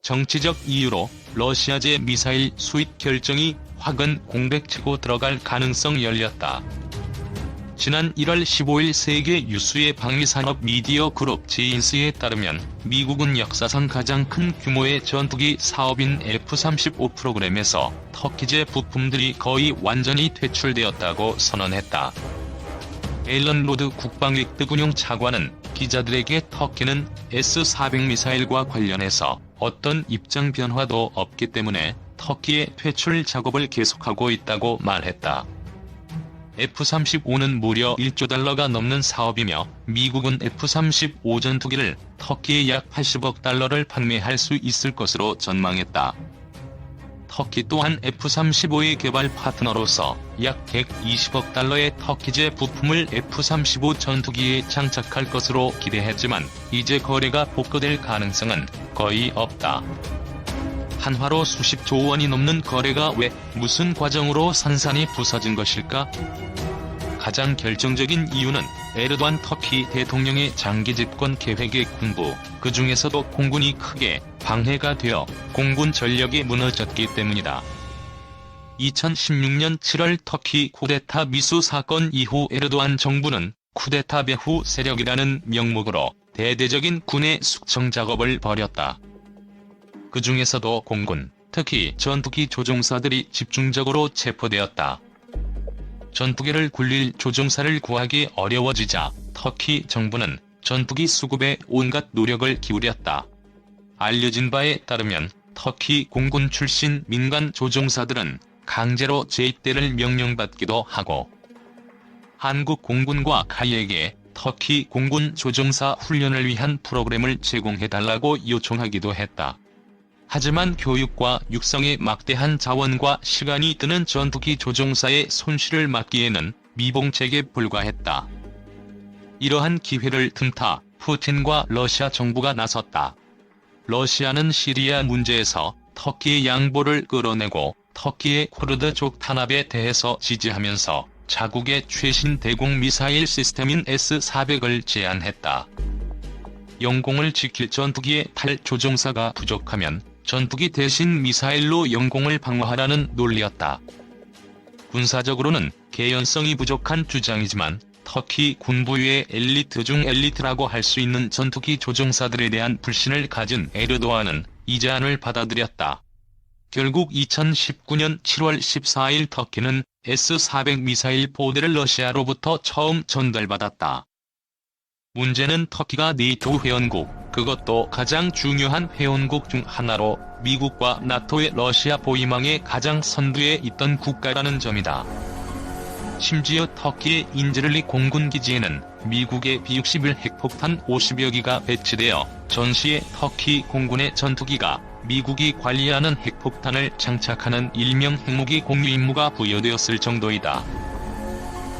정치적 이유로 러시아제 미사일 수입 결정이 화근 공백치고 들어갈 가능성 열렸다. 지난 1월 15일 세계 유수의 방위산업 미디어 그룹 제인스에 따르면 미국은 역사상 가장 큰 규모의 전투기 사업인 F-35 프로그램에서 터키제 부품들이 거의 완전히 퇴출되었다고 선언했다. 앨런 로드 국방획득운용 차관은 기자들에게 터키는 S-400 미사일과 관련해서 어떤 입장 변화도 없기 때문에 터키의 퇴출 작업을 계속하고 있다고 말했다. F-35는 무려 1조 달러가 넘는 사업이며 미국은 F-35 전투기를 터키에 약 80억 달러를 판매할 수 있을 것으로 전망했다. 터키 또한 F-35의 개발 파트너로서 약 120억 달러의 터키제 부품을 F-35 전투기에 장착할 것으로 기대했지만 이제 거래가 복구될 가능성은 거의 없다. 한화로 수십조 원이 넘는 거래가 왜 무슨 과정으로 산산이 부서진 것일까? 가장 결정적인 이유는 에르도안 터키 대통령의 장기 집권 계획의 군부, 그 중에서도 공군이 크게 방해가 되어 공군 전력이 무너졌기 때문이다. 2016년 7월 터키 쿠데타 미수 사건 이후 에르도안 정부는 쿠데타 배후 세력이라는 명목으로 대대적인 군의 숙청 작업을 벌였다. 그 중에서도 공군, 특히 전투기 조종사들이 집중적으로 체포되었다. 전투기를 굴릴 조종사를 구하기 어려워지자 터키 정부는 전투기 수급에 온갖 노력을 기울였다. 알려진 바에 따르면 터키 공군 출신 민간 조종사들은 강제로 재입대를 명령받기도 하고 한국 공군과 카이에게 터키 공군 조종사 훈련을 위한 프로그램을 제공해달라고 요청하기도 했다. 하지만 교육과 육성에 막대한 자원과 시간이 드는 전투기 조종사의 손실을 막기에는 미봉책에 불과했다. 이러한 기회를 틈타 푸틴과 러시아 정부가 나섰다. 러시아는 시리아 문제에서 터키의 양보를 끌어내고 터키의 쿠르드족 탄압에 대해서 지지하면서 자국의 최신 대공 미사일 시스템인 S-400을 제안했다. 영공을 지킬 전투기의 탈 조종사가 부족하면 전투기 대신 미사일로 영공을 방어하라는 논리였다. 군사적으로는 개연성이 부족한 주장이지만 터키 군부의 엘리트 중 엘리트라고 할 수 있는 전투기 조종사들에 대한 불신을 가진 에르도안은 이 제안을 받아들였다. 결국 2019년 7월 14일 터키는 S-400 미사일 포대를 러시아로부터 처음 전달받았다. 문제는 터키가 네이토 회원국, 그것도 가장 중요한 회원국 중 하나로 미국과 나토의 러시아 보위망의 가장 선두에 있던 국가라는 점이다. 심지어 터키의 인제를리 공군기지에는 미국의 B-61 핵폭탄 50여 기가 배치되어 전시에 터키 공군의 전투기가 미국이 관리하는 핵폭탄을 장착하는 일명 핵무기 공유 임무가 부여되었을 정도이다.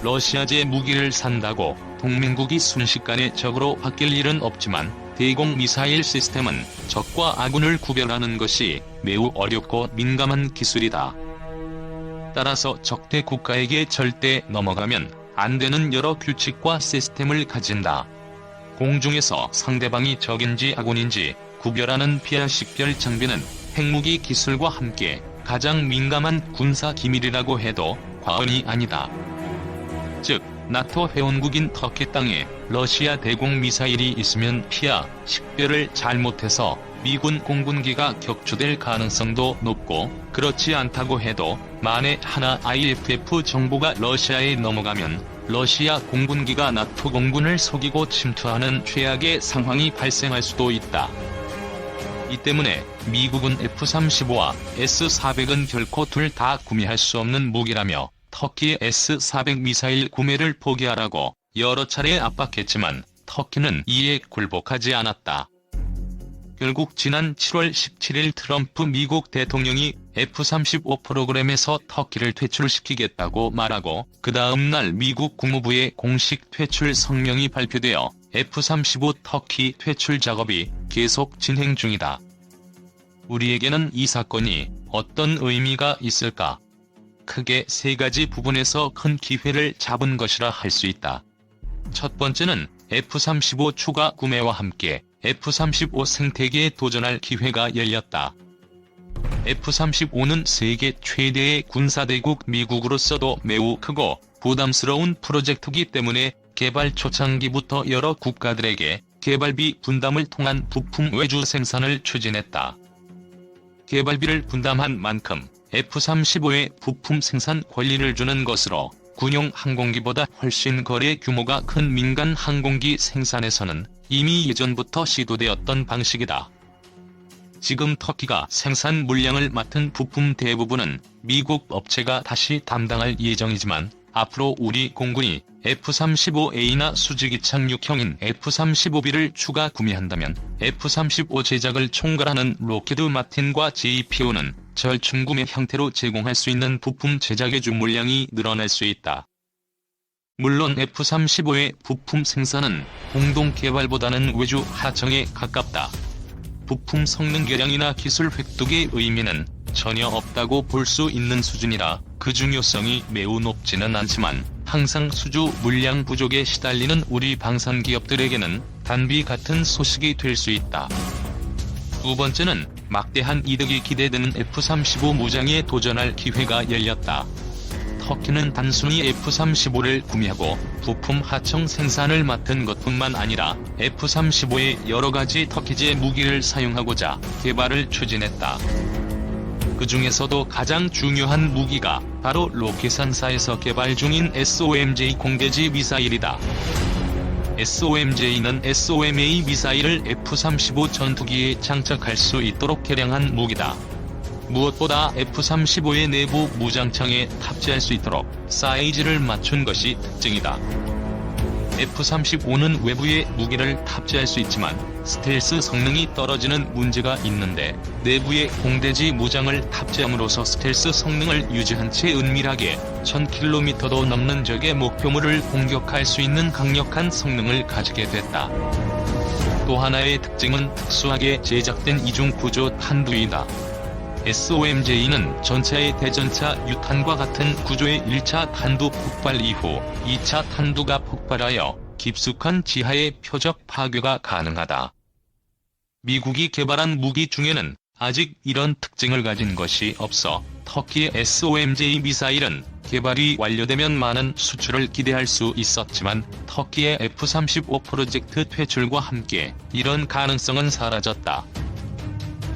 러시아제 무기를 산다고 동맹국이 순식간에 적으로 바뀔 일은 없지만 대공 미사일 시스템은 적과 아군을 구별하는 것이 매우 어렵고 민감한 기술이다. 따라서 적대 국가에게 절대 넘어가면 안 되는 여러 규칙과 시스템을 가진다. 공중에서 상대방이 적인지 아군인지 구별하는 피아식별 장비는 핵무기 기술과 함께 가장 민감한 군사 기밀이라고 해도 과언이 아니다. 즉, 나토 회원국인 터키 땅에 러시아 대공 미사일이 있으면 피아 식별을 잘못해서 미군 공군기가 격추될 가능성도 높고, 그렇지 않다고 해도 만에 하나 IFF 정보가 러시아에 넘어가면 러시아 공군기가 나토 공군을 속이고 침투하는 최악의 상황이 발생할 수도 있다. 이 때문에 미국은 F-35와 S-400은 결코 둘 다 구매할 수 없는 무기라며 터키의 S-400 미사일 구매를 포기하라고 여러 차례 압박했지만 터키는 이에 굴복하지 않았다. 결국 지난 7월 17일 트럼프 미국 대통령이 F-35 프로그램에서 터키를 퇴출시키겠다고 말하고 그 다음 날 미국 국무부의 공식 퇴출 성명이 발표되어 F-35 터키 퇴출 작업이 계속 진행 중이다. 우리에게는 이 사건이 어떤 의미가 있을까? 크게 세 가지 부분에서 큰 기회를 잡은 것이라 할 수 있다. 첫 번째는 F-35 추가 구매와 함께 F-35 생태계에 도전할 기회가 열렸다. F-35는 세계 최대의 군사대국 미국으로서도 매우 크고 부담스러운 프로젝트이기 때문에 개발 초창기부터 여러 국가들에게 개발비 분담을 통한 부품 외주 생산을 추진했다. 개발비를 분담한 만큼 F-35에 부품 생산 권리를 주는 것으로 군용 항공기보다 훨씬 거래 규모가 큰 민간 항공기 생산에서는 이미 예전부터 시도되었던 방식이다. 지금 터키가 생산 물량을 맡은 부품 대부분은 미국 업체가 다시 담당할 예정이지만 앞으로 우리 공군이 F-35A나 수직 이착륙형인 F-35B를 추가 구매한다면 F-35 제작을 총괄하는 록히드 마틴과 JPO는 절충구매 형태로 제공할 수 있는 부품 제작 외주 물량이 늘어날 수 있다. 물론 F-35의 부품 생산은 공동 개발보다는 외주 하청에 가깝다. 부품 성능 개량이나 기술 획득의 의미는 전혀 없다고 볼 수 있는 수준이라 그 중요성이 매우 높지는 않지만 항상 수주 물량 부족에 시달리는 우리 방산기업들에게는 단비 같은 소식이 될 수 있다. 두 번째는 막대한 이득이 기대되는 F-35 무장에 도전할 기회가 열렸다. 터키는 단순히 F-35를 구매하고 부품 하청 생산을 맡은 것뿐만 아니라 F-35의 여러가지 터키제 무기를 사용하고자 개발을 추진했다. 그 중에서도 가장 중요한 무기가 바로 로켓산사에서 개발 중인 SOMJ 공대지 미사일이다. SOMJ는 SOMA 미사일을 F-35 전투기에 장착할 수 있도록 개량한 무기다. 무엇보다 F-35의 내부 무장창에 탑재할 수 있도록 사이즈를 맞춘 것이 특징이다. F-35는 외부에 무기를 탑재할 수 있지만 스텔스 성능이 떨어지는 문제가 있는데 내부에 공대지 무장을 탑재함으로써 스텔스 성능을 유지한 채 은밀하게 1000km도 넘는 적의 목표물을 공격할 수 있는 강력한 성능을 가지게 됐다. 또 하나의 특징은 특수하게 제작된 이중 구조 탄두이다. SOMJ는 전차의 대전차 유탄과 같은 구조의 1차 탄두 폭발 이후 2차 탄두가 폭발하여 깊숙한 지하의 표적 파괴가 가능하다. 미국이 개발한 무기 중에는 아직 이런 특징을 가진 것이 없어 터키의 SOMJ 미사일은 개발이 완료되면 많은 수출을 기대할 수 있었지만 터키의 F-35 프로젝트 퇴출과 함께 이런 가능성은 사라졌다.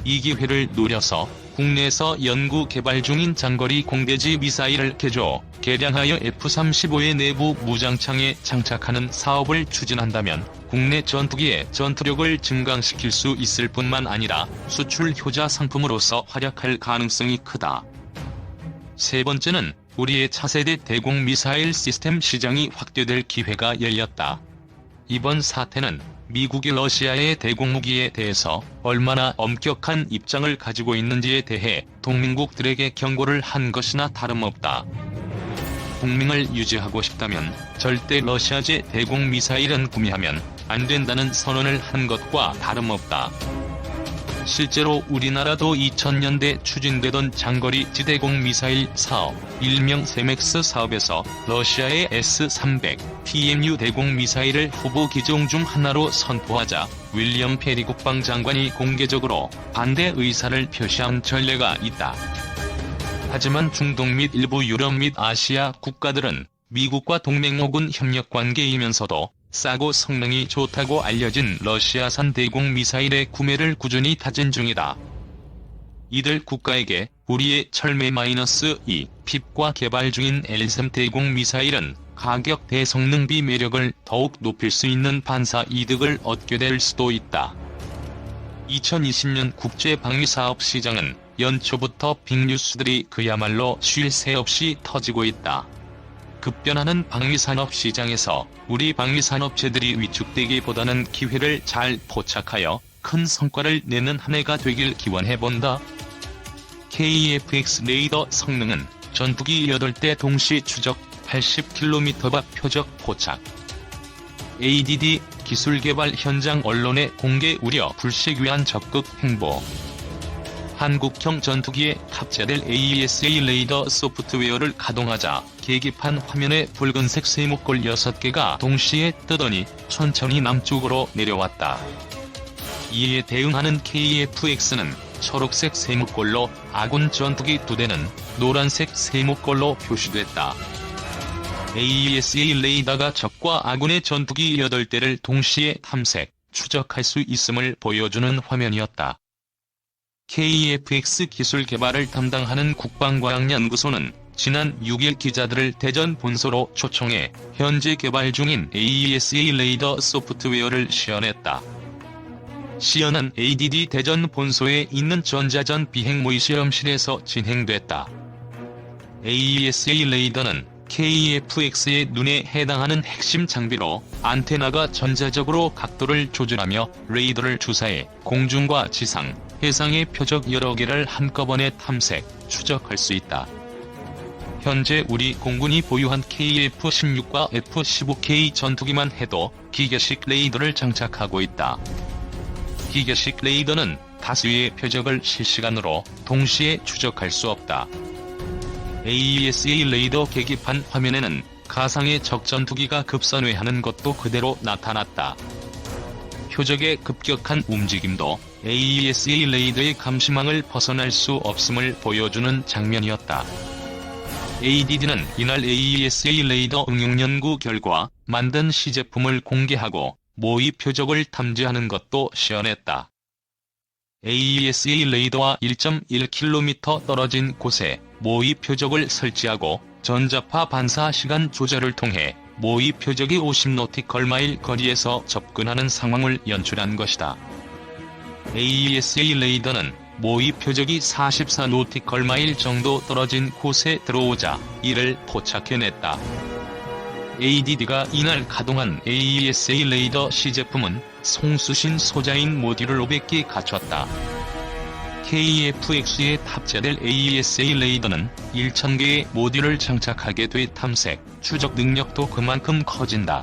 이 기회를 노려서 국내에서 연구 개발 중인 장거리 공대지 미사일을 개조, 개량하여 F-35의 내부 무장창에 장착하는 사업을 추진한다면 국내 전투기의 전투력을 증강시킬 수 있을 뿐만 아니라 수출 효자 상품으로서 활약할 가능성이 크다. 세 번째는 우리의 차세대 대공 미사일 시스템 시장이 확대될 기회가 열렸다. 이번 사태는 미국이 러시아의 대공무기에 대해서 얼마나 엄격한 입장을 가지고 있는지에 대해 동맹국들에게 경고를 한 것이나 다름없다. 동맹을 유지하고 싶다면 절대 러시아제 대공미사일은 구매하면 안 된다는 선언을 한 것과 다름없다. 실제로 우리나라도 2000년대 추진되던 장거리 지대공 미사일 사업, 일명 세맥스 사업에서 러시아의 S-300 TMU 대공 미사일을 후보 기종 중 하나로 선포하자 윌리엄 페리 국방장관이 공개적으로 반대 의사를 표시한 전례가 있다. 하지만 중동 및 일부 유럽 및 아시아 국가들은 미국과 동맹 혹은 협력 관계이면서도 싸고 성능이 좋다고 알려진 러시아산 대공 미사일의 구매를 꾸준히 타진 중이다. 이들 국가에게 우리의 철매-2 핍과 개발 중인 L-3 대공 미사일은 가격 대성능비 매력을 더욱 높일 수 있는 반사 이득을 얻게 될 수도 있다. 2020년 국제 방위사업 시장은 연초부터 빅뉴스들이 그야말로 쉴 새 없이 터지고 있다. 급변하는 방위산업 시장에서 우리 방위산업체들이 위축되기보다는 기회를 잘 포착하여 큰 성과를 내는 한 해가 되길 기원해본다. KF-X 레이더 성능은 전투기 8대 동시 추적 80km 밖 표적 포착. ADD 기술 개발 현장 언론의 공개 우려 불식 위한 적극 행보. 한국형 전투기에 탑재될 AESA 레이더 소프트웨어를 가동하자 계기판 화면에 붉은색 세모꼴 6개가 동시에 뜨더니 천천히 남쪽으로 내려왔다. 이에 대응하는 KF-X는 초록색 세모꼴로 아군 전투기 2대는 노란색 세모꼴로 표시됐다. AESA 레이더가 적과 아군의 전투기 8대를 동시에 탐색, 추적할 수 있음을 보여주는 화면이었다. KF-X 기술 개발을 담당하는 국방과학연구소는 지난 6일 기자들을 대전 본소로 초청해 현재 개발 중인 AESA 레이더 소프트웨어를 시연했다. 시연은 ADD 대전 본소에 있는 전자전 비행 모의 실험실에서 진행됐다. AESA 레이더는 KF-X의 눈에 해당하는 핵심 장비로 안테나가 전자적으로 각도를 조절하며 레이더를 주사해 공중과 지상, 해상의 표적 여러 개를 한꺼번에 탐색, 추적할 수 있다. 현재 우리 공군이 보유한 KF-16과 F-15K 전투기만 해도 기계식 레이더를 장착하고 있다. 기계식 레이더는 다수의 표적을 실시간으로 동시에 추적할 수 없다. AESA 레이더 계기판 화면에는 가상의 적 전투기가 급선회하는 것도 그대로 나타났다. 표적의 급격한 움직임도 AESA 레이더의 감시망을 벗어날 수 없음을 보여주는 장면이었다. ADD는 이날 AESA 레이더 응용 연구 결과 만든 시제품을 공개하고 모의 표적을 탐지하는 것도 시연했다. AESA 레이더와 1.1km 떨어진 곳에 모의 표적을 설치하고 전자파 반사 시간 조절을 통해 모의 표적이 50노티컬마일 거리에서 접근하는 상황을 연출한 것이다. AESA 레이더는 모의 표적이 44노티컬마일 정도 떨어진 곳에 들어오자 이를 포착해냈다. ADD가 이날 가동한 AESA 레이더 시제품은 송수신 소자인 모듈을 500개 갖췄다. KF-X에 탑재될 AESA 레이더는 1000개의 모듈을 장착하게 돼 탐색, 추적 능력도 그만큼 커진다.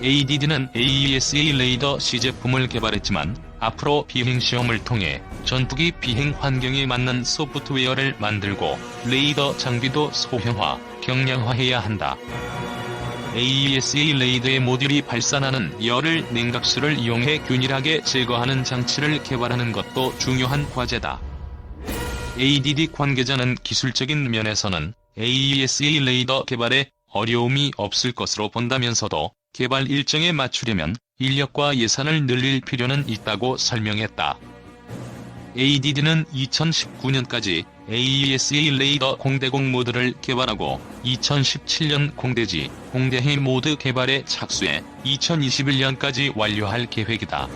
ADD는 AESA 레이더 시제품을 개발했지만 앞으로 비행시험을 통해 전투기 비행 환경에 맞는 소프트웨어를 만들고 레이더 장비도 소형화, 경량화해야 한다. AESA 레이더의 모듈이 발산하는 열을 냉각수를 이용해 균일하게 제거하는 장치를 개발하는 것도 중요한 과제다. ADD 관계자는 기술적인 면에서는 AESA 레이더 개발에 어려움이 없을 것으로 본다면서도 개발 일정에 맞추려면 인력과 예산을 늘릴 필요는 있다고 설명했다. ADD는 2019년까지 AESA 레이더 공대공 모드를 개발하고 2017년 공대지, 공대해 모드 개발에 착수해 2021년까지 완료할 계획이다.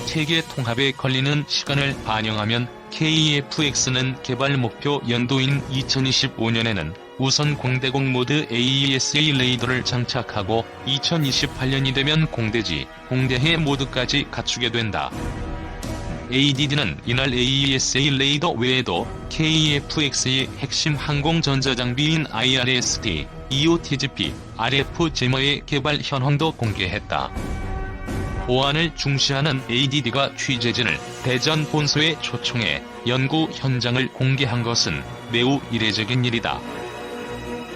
체계 통합에 걸리는 시간을 반영하면 KF-X는 개발 목표 연도인 2025년에는 우선 공대공 모드 AESA 레이더를 장착하고 2028년이 되면 공대지, 공대해 모드까지 갖추게 된다. ADD는 이날 AESA 레이더 외에도 KF-X의 핵심 항공 전자장비인 IRST, EOTGP, RF 제머의 개발 현황도 공개했다. 보안을 중시하는 ADD가 취재진을 대전 본소에 초청해 연구 현장을 공개한 것은 매우 이례적인 일이다.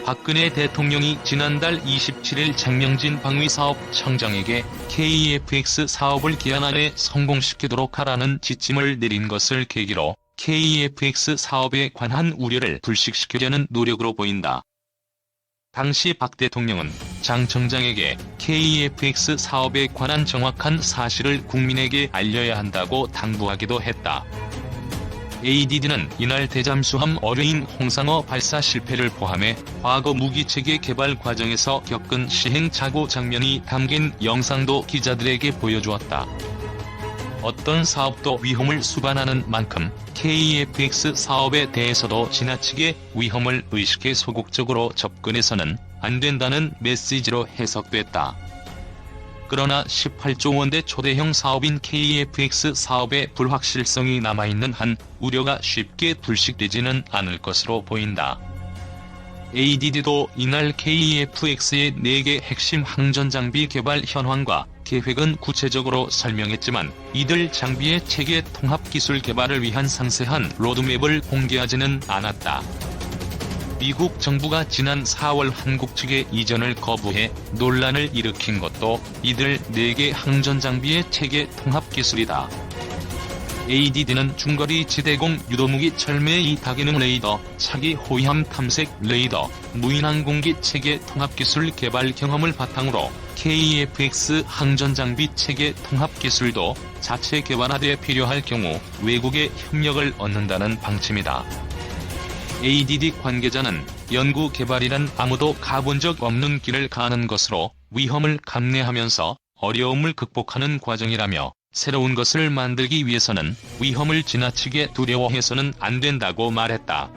박근혜 대통령이 지난달 27일 장명진 방위사업 청장에게 KF-X 사업을 기한 안에 성공시키도록 하라는 지침을 내린 것을 계기로 KF-X 사업에 관한 우려를 불식시키려는 노력으로 보인다. 당시 박 대통령은 장 청장에게 KF-X 사업에 관한 정확한 사실을 국민에게 알려야 한다고 당부하기도 했다. ADD는 이날 대잠수함 어뢰인 홍상어 발사 실패를 포함해 과거 무기체계 개발 과정에서 겪은 시행착오 장면이 담긴 영상도 기자들에게 보여주었다. 어떤 사업도 위험을 수반하는 만큼 KF-X 사업에 대해서도 지나치게 위험을 의식해 소극적으로 접근해서는 안 된다는 메시지로 해석됐다. 그러나 18조 원대 초대형 사업인 KF-X 사업의 불확실성이 남아있는 한 우려가 쉽게 불식되지는 않을 것으로 보인다. ADD도 이날 KF-X의 4개 핵심 항전장비 개발 현황과 계획은 구체적으로 설명했지만 이들 장비의 체계 통합 기술 개발을 위한 상세한 로드맵을 공개하지는 않았다. 미국 정부가 지난 4월 한국 측의 이전을 거부해 논란을 일으킨 것도 이들 4개 항전 장비의 체계 통합 기술이다. ADD는 중거리 지대공 유도무기 철매 2다기능 레이더, 차기 호위함 탐색 레이더, 무인항공기 체계 통합 기술 개발 경험을 바탕으로 KF-X 항전장비 체계 통합 기술도 자체 개발하되 필요할 경우 외국의 협력을 얻는다는 방침이다. ADD 관계자는 연구 개발이란 아무도 가본 적 없는 길을 가는 것으로 위험을 감내하면서 어려움을 극복하는 과정이라며 새로운 것을 만들기 위해서는 위험을 지나치게 두려워해서는 안 된다고 말했다.